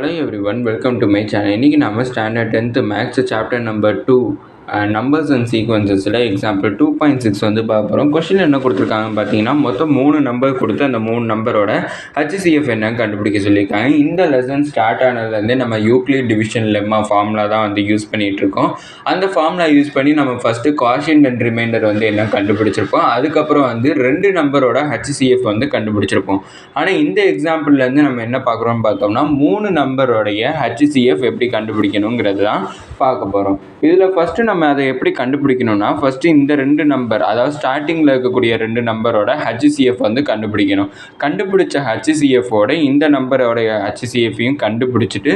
Hello everyone, welcome to my channel. இன்னைக்கு நம்ம standard 10th maths chapter number 2 numbers and சீக்வன்சஸில் example 2.6 வந்து பார்க்க போகிறோம். கொஸ்டின் என்ன கொடுத்துருக்காங்கன்னு பார்த்தீங்கன்னா மொத்தம் 3 நம்பர் கொடுத்து அந்த 3 நம்பரோட HCF என்னன்னு கண்டுபிடிக்க சொல்லியிருக்காங்க. இந்த லெசன் ஸ்டார்ட் ஆனதுலேருந்து நம்ம யூக்ளிட் டிவிஷன் லெம்மா ஃபார்முலா தான் வந்து யூஸ் பண்ணிகிட்டு இருக்கோம். அந்த ஃபார்முலா யூஸ் பண்ணி நம்ம ஃபஸ்ட்டு குவாஷியன்ட் அண்ட் ரிமைண்டர் வந்து என்ன கண்டுபிடிச்சிருப்போம். அதுக்கப்புறம் வந்து 2 நம்பரோட HCF வந்து கண்டுபிடிச்சிருப்போம். ஆனால் இந்த எக்ஸாம்பிள்லேருந்து நம்ம என்ன பார்க்குறோம்னு பார்த்தோம்னா 3 நம்பரோடைய HCF எப்படி கண்டுபிடிக்கணுங்கிறது தான் பார்க்க போகிறோம். இதில் ஃபஸ்ட்டு நம்ம அதை எப்படி கண்டுபிடிக்கணும்னா ஃபஸ்ட்டு இந்த 2 நம்பர், அதாவது ஸ்டார்டிங்கில் இருக்கக்கூடிய 2 நம்பரோட HCF வந்து கண்டுபிடிக்கணும். கண்டுபிடிச்ச HCFோட இந்த நம்பரோடைய HCFையும் கண்டுபிடிச்சிட்டு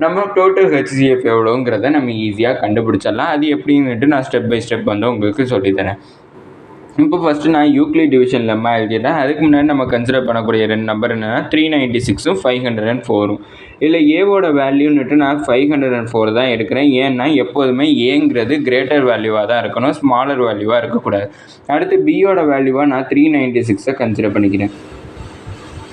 நம்ம டோட்டல் HCF எவ்வளோங்கிறத நம்ம ஈஸியாக கண்டுபிடிச்சிடலாம். அது எப்படின்னுட்டு நான் ஸ்டெப் பை ஸ்டெப் வந்து உங்களுக்கு சொல்லித்தரேன். இப்போ ஃபஸ்ட்டு நான் யூக்ளிட் டிவிஷன் லெம்மா எழுதிட்டேன். அதுக்கு முன்னாடி நம்ம கன்சிடர் பண்ணக்கூடிய 2 நம்பர் என்னென்னா 396ம் 504ம். இதில் ஏவோட வேல்யூன்னுட்டு நான் 504 தான் எடுக்கிறேன். ஏன்னா எப்போதுமே ஏங்கிறது கிரேட்டர் வேல்யூவாக தான் இருக்கணும், ஸ்மாலர் வேல்யூவாக இருக்கக்கூடாது. அடுத்து பியோட வேல்யூவாக நான் 396 கன்சிடர் பண்ணிக்கிறேன்.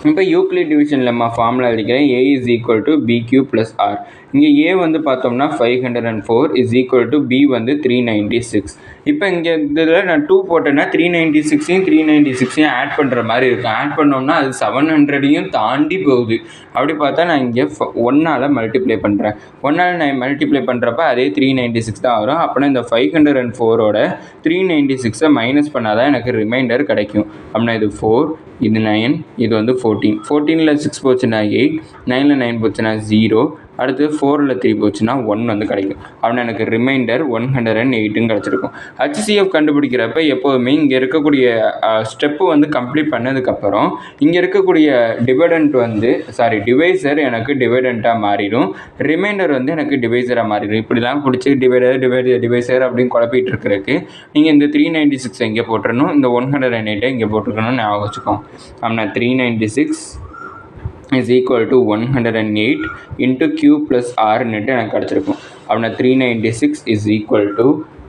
இப்போ யூக்ளிட் டிவிஷன் லெம்மா ஃபார்முலா எழுதிக்கிறேன். A is equal to BQ plus R. இங்கே A வந்து பார்த்தோம்னா 504 is equal to B வந்து 396. இப்போ இங்கே இதில் நான் 2 போட்டேன்னா 396ஐயும் 396ஐயும் ஆட் பண்ணுற மாதிரி இருக்கும். ஆட் பண்ணோம்னா அது 700ஐயும் தாண்டி போகுது. அப்படி பார்த்தா நான் இங்கே 1ஆல் மல்டிப்ளை பண்ணுறேன். 1ஆல் நான் மல்டிப்ளை பண்ணுறப்ப அதே 396 தான் வரும். அப்படின்னா இந்த 504ஓட 396ஐ மைனஸ் பண்ணால் தான் எனக்கு ரிமைண்டர் கிடைக்கும். அப்படின்னா இது 4, இது 9, இது வந்து 14. 14ல் 6 போச்சுன்னா 8, 9ல் 9 போச்சுன்னா 0, அடுத்து 4ல் 3 போச்சுன்னா 1 வந்து கிடைக்கும். அப்படின்னா எனக்கு ரிமைண்டர் 108ன்னு கிடச்சிருக்கும். HCF கண்டுபிடிக்கிறப்ப எப்போதுமே இங்கே இருக்கக்கூடிய ஸ்டெப்பு வந்து கம்ப்ளீட் பண்ணதுக்கப்புறம் இங்கே இருக்கக்கூடிய டிவைசர் எனக்கு டிவைடண்ட்டாக மாறிடும், ரிமைண்டர் வந்து எனக்கு டிவைசராக மாறிடும். இப்படிலாம் பிடிச்சி டிவைசர் அப்படின்னு குழப்பிட்டு இருக்கிறதுக்கு நீங்கள் இந்த 396 இங்கே போட்டுறணும், இந்த 108 இங்கே போட்டுருக்கணும்னு ஞாபகம் வச்சுக்கோங்க. அப்படின்னா 396 is equal to 108 into Q plus R ன்னுட்டு எனக்கு கிடச்சிருக்கும். அப்படின்னா 396 is equal to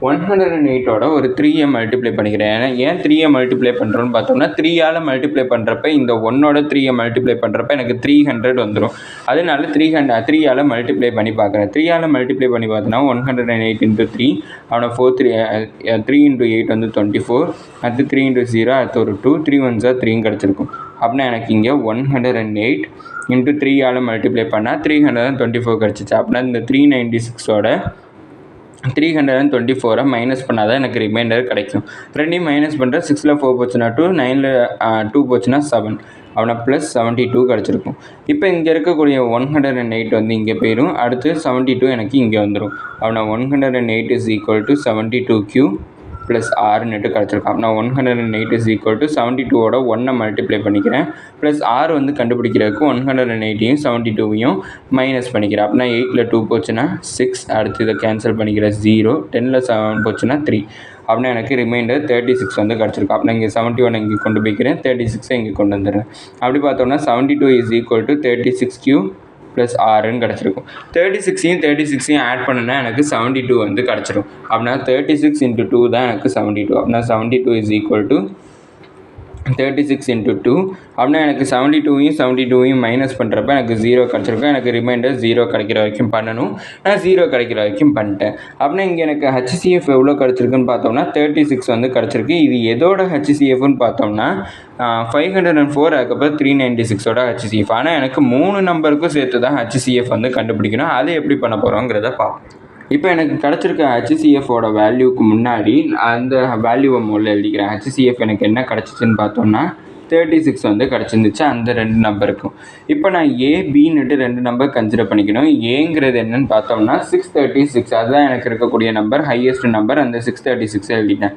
108ஓட ஒரு 3ஐ மல்டிப்ளை பண்ணிக்கிறேன். ஏன் 3ஐ மல்டிப்ளை பண்ணுறோன்னு பார்த்தோம்னா 3ஆல் மல்டிப்ளை பண்ணுறப்ப இந்த 1ஓட 3ஐ மல்டிப்ளை பண்ணுறப்ப எனக்கு 300 வந்துடும். அதனால 3ஆல் மல்டிப்ளை பண்ணி பார்க்குறேன். 3ஆல் மல்டிப்ளை பண்ணி பார்த்தோன்னா 108 into 3, அவனை 3 into 8 வந்து 24, அடுத்து 3 into 0, அடுத்து ஒரு 2, 3 1s 3 கிடச்சிருக்கும். அப்படின்னா எனக்கு இங்கே 108 into 3ஆல் மல்டிப்ளை பண்ணால் 324 கிடச்சிச்சு. அப்படின்னா இந்த 396ஓட 324 மைனஸ் பண்ணால் தான் எனக்கு ரிமைண்டர் கிடைக்கும். ரெண்டையும் மைனஸ் பண்ணுறேன். 6ல் 4 போச்சுன்னா 2, 9ல் 2 போச்சுன்னா 7, அவனை +72 கிடச்சிருக்கும். இப்போ இங்கே இருக்கக்கூடிய 108 வந்து இங்கே போயிடும். அடுத்து 72 எனக்கு இங்கே வந்துடும். அவனை 108 is equal to 72Q plus R ன்னுட்டு கிடச்சிருக்கும். அப்படின்னா 108 is equal to 72ஓட 1ஐ மல்டிப்ளை பண்ணிக்கிறேன். ப்ளஸ் R வந்து கண்டுபிடிக்கிறதுக்கு 108ஐயும் 72ஐயும் மைனஸ் பண்ணிக்கிறேன். அப்படின்னா 8ல் 2 போச்சுன்னா 6, அடுத்து இதை கேன்சல் பண்ணிக்கிற 0, 10ல் 7 போச்சுன்னா 3. அப்படின்னா எனக்கு ரிமைண்டர் 36 வந்து கிடச்சிருக்கும். அப்படின்னா இங்கே 71 இங்கே கொண்டு போய்க்கிறேன், 36 இங்கே கொண்டு வந்துடுறேன். அப்படி பார்த்தோம்னா 72 is equal to 36Q plus ஆர்ன்னு கிடச்சிருக்கும். 36ஐயும் ஆட் பண்ணுன்னா எனக்கு 72 வந்து கிடச்சிரும். அப்படின்னா 36 into 2 தான் எனக்கு 72. அப்படின்னா 72 is equal to 36 into 2. அப்படின்னா எனக்கு 72ஐயும் மைனஸ் பண்ணுறப்ப எனக்கு 0 கிடச்சிருக்கும். எனக்கு ரிமைண்டர் 0 கிடைக்கிற வரைக்கும் பண்ணணும். நான் 0 கிடைக்கிற வரைக்கும் பண்ணிட்டேன். அப்படின்னா இங்கே எனக்கு HCF எவ்வளோ கிடச்சிருக்குன்னு பார்த்தோம்னா 36 வந்து கிடச்சிருக்கு. இது எதோட HCFன்னு பார்த்தோம்னா 504, அதுக்கப்புறம் 396ஓட HCF. ஆனால் எனக்கு 3 நம்பருக்கும் சேர்த்து தான் HCF வந்து கண்டுபிடிக்கணும். அதை எப்படி பண்ண போகிறோங்கிறத பார்ப்போம். இப்போ எனக்கு கிடச்சிருக்க HCFோட வேல்யூக்கு முன்னாடி அந்த வேல்யூவை முதல்ல எழுதிக்கிறேன். HCF எனக்கு என்ன கிடச்சிச்சின்னு பார்த்தோம்னா 36 வந்து கிடச்சிருந்துச்சு அந்த 2 நம்பருக்கும். இப்போ நான் ABன்னுட்டு 2 நம்பர் கன்சிடர் பண்ணிக்கணும். ஏங்கிறது என்னன்னு பார்த்தோம்னா 636, அதுதான் எனக்கு இருக்கக்கூடிய நம்பர், ஹையஸ்ட் நம்பர். அந்த 636 எழுதிட்டேன்.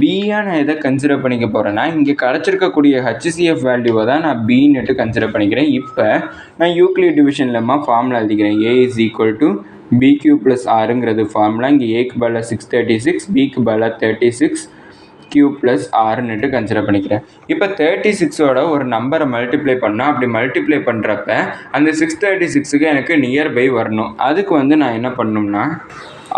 பியாக நான் எதை கன்சிடர் பண்ணிக்க போகிறேன்னா இங்கே கிடச்சிருக்கக்கூடிய HCF வேல்யூவை தான் நான் பின்னுட்டு கன்சிடர் பண்ணிக்கிறேன். இப்போ நான் யூக்ளிட் டிவிஷன் லெம்மா ஃபார்முலா எழுதிக்கிறேன். A is equal to BQ plus Rங்கிறது ஃபார்முலா. இங்கே ஏக்கு பதிலாக 636, பிக்கு பதிலாக 36, Q plus Rன்னுட்டு கன்சிடர் பண்ணிக்கிறேன். இப்போ 36ஓட ஒரு நம்பரை மல்டிப்ளை பண்ணால் அப்படி மல்டிப்ளை பண்ணுறப்ப அந்த 636க்கு எனக்கு நியர்பை வரணும். அதுக்கு வந்து நான் என்ன பண்ணணும்னா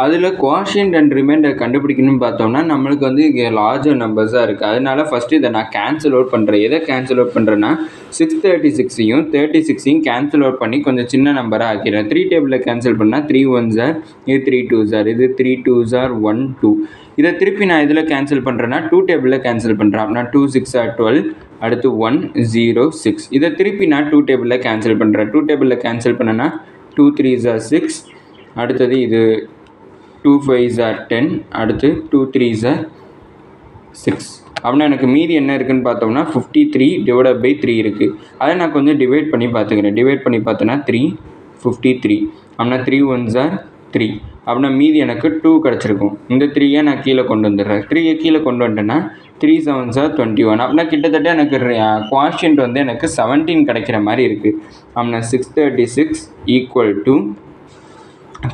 அதில் குவாஷியன்ட் அண்ட் ரிமைண்டர் கண்டுபிடிக்கணும்னு பார்த்தோம்னா நம்மளுக்கு வந்து இங்கே லார்ஜர் நம்பர்ஸாக இருக்குது. அதனால ஃபஸ்ட்டு இதை நான் கேன்சல் அவுட் பண்ணுறேன். எதை கேன்சல் அவுட் பண்ணுறேன்னா 636ஐயும் 36ஐயும் கேன்சல் அவுட் பண்ணி கொஞ்சம் சின்ன நம்பராக ஆக்கிறேன். 3 டேபிளில் கேன்சல் பண்ணால் 3 1s are, இது 3 2s are, இது 3 2s are 1 2. இதை திருப்பி நான் இதில் கேன்சல் பண்ணுறேன்னா 2 டேபிளில் கேன்சல் பண்ணுறேன். அப்படின்னா 2 6 are 12, அடுத்து 1 0 6. இதை திருப்பி நான் 2 டேபிளில் கேன்சல் பண்ணுறேன். 2 டேபிளில் கேன்சல் பண்ணேன்னா 2 3s are 6, அடுத்தது இது 2 5s are 10, அடுத்து 2 3s are 6. அப்படின்னா எனக்கு மீதி என்ன இருக்குதுன்னு பார்த்தோம்னா 53 டிவைடட் பை 3 இருக்குது. அதை நான் கொஞ்சம் டிவைட் பண்ணி பார்த்துக்கிறேன். டிவைட் பண்ணி பார்த்தோன்னா 3 53. அப்படின்னா 3 1s are 3. அப்படின்னா மீதி எனக்கு 2 கிடச்சிருக்கும். இந்த 3ஐ நான் கீழே கொண்டு வந்துடுறேன். 3ஐ கீழே கொண்டு வந்துட்டேன்னா 3 7s are 21. அப்படின்னா கிட்டத்தட்ட எனக்கு குவாஷியன்ட் வந்து எனக்கு 17 கிடைக்கிற மாதிரி இருக்குது. அப்படின்னா 636 ஈக்குவல் டு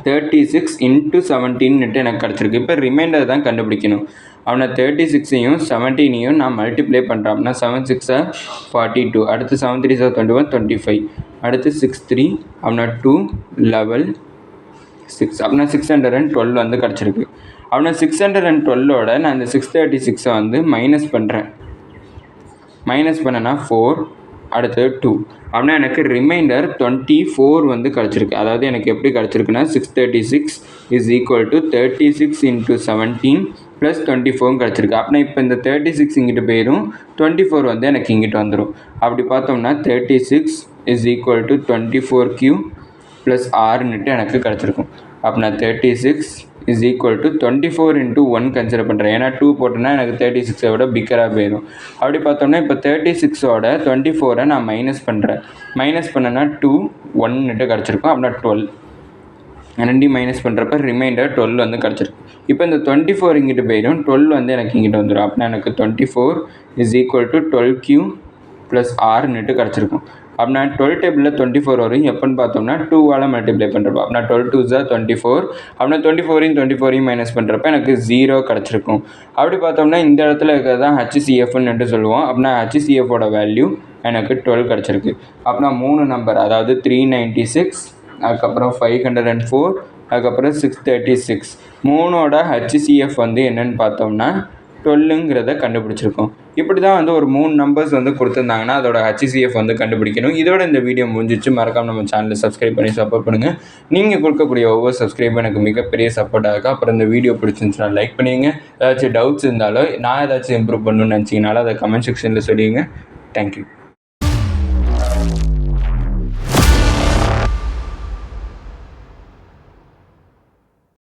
36 into 17 எனக்கு கிடச்சிருக்கு. இப்போ ரிமைண்டர் தான் கண்டுபிடிக்கணும். அப்படின்னா 36ஐயும் 17ஐயும் நான் மல்டிப்ளை பண்ணுறேன். அப்படின்னா 7 6 are 42, அடுத்து 7 3s are 21 25, அடுத்து 6 3, அப்படின்னா 2 11 6. அப்படின்னா 612 வந்து கிடச்சிருக்கு. அப்படின்னா 612ஓட நான் இந்த 636 வந்து மைனஸ் பண்ணுறேன். மைனஸ் பண்ணேன்னா 4, அடுத்து 2. அப்படின்னா எனக்கு ரிமைண்டர் 24 வந்து கிடச்சிருக்கு. அதாவது எனக்கு எப்படி கிடச்சிருக்குன்னா 636 is equal to 36 into 17 plus 24 கிடச்சிருக்கு. அப்படின்னா இப்போ இந்த 36 இங்கிட்டு போயிடும், 24 வந்து எனக்கு இங்கிட்டு வந்துடும். அப்படி பார்த்தோம்னா 36 is equal to 24Q plus ஆர்னுட்டு எனக்கு கிடச்சிருக்கும். அப்படின்னா 36 is equal to 24 into 1 consider பண்ணுறேன். ஏன்னா 2 போட்டோன்னா எனக்கு 36ஐ விட பிக்கராக போயிடும். அப்படி பார்த்தோம்னா இப்போ 36ஓட 24ஐ நான் மைனஸ் பண்ணுறேன். மைனஸ் பண்ணேன்னா 2 1ன்னுட்டு கிடச்சிருக்கும். அப்படின்னா 12 ரெண்டையும் மைனஸ் பண்ணுறப்ப ரிமைண்டர் 12 வந்து கிடச்சிருக்கு. இப்போ இந்த 24 இங்கிட்டு போயிடும், 12 வந்து எனக்கு இங்கிட்டு வந்துடும். அப்படின்னா எனக்கு 24 is equal to 12Q plus ஆர்னுட்டு கிடச்சிருக்கும். அப்படின்னா 12 டேபிளில் 24 வரும். எப்போன்னு பார்த்தோம்னா 2ஆல் மல்டிப்ளை பண்ணுறப்போ அப்படின்னா 12 2s are 24. அப்படின்னா 24ஐயும் மைனஸ் பண்ணுறப்ப எனக்கு 0 கிடச்சிருக்கும். அப்படி பார்த்தோம்னா இந்த இடத்துல இருக்கிறது தான் HCFன்னுட்டு சொல்லுவோம். அப்படின்னா HCFோட வேல்யூ எனக்கு 12 கிடச்சிருக்கு. அப்படின்னா 3 நம்பர், அதாவது 396, அதுக்கப்புறம் 504, அதுக்கப்புறம் 636, 3ஓட HCF வந்து என்னென்னு பார்த்தோம்னா 12ங்கிறத கண்டுபிடிச்சிருக்கோம். இப்படி தான் வந்து ஒரு 3 நம்பர்ஸ் வந்து கொடுத்துருந்தாங்கன்னா அதோட HCF வந்து கண்டுபிடிக்கணும். இதோட இந்த வீடியோ முடிஞ்சிச்சு. மறக்காம நம்ம சேனலை சப்ஸ்கிரைப் பண்ணி சப்போர்ட் பண்ணுங்கள். நீங்கள் கொடுக்கக்கூடிய ஒவ்வொரு சப்ஸ்கிரைபும் எனக்கு மிகப்பெரிய சப்போர்ட்டாக இருக்கும். அப்புறம் இந்த வீடியோ பிடிச்சிருந்துச்சுன்னா லைக் பண்ணிங்க. ஏதாச்சும் டவுட்ஸ் இருந்தாலோ நான் ஏதாச்சும் இம்ப்ரூவ் பண்ணணும்னு நினச்சிங்கனாலும் அதை கமெண்ட் செக்ஷனில் சொல்லிடுங்க. தேங்க்யூ.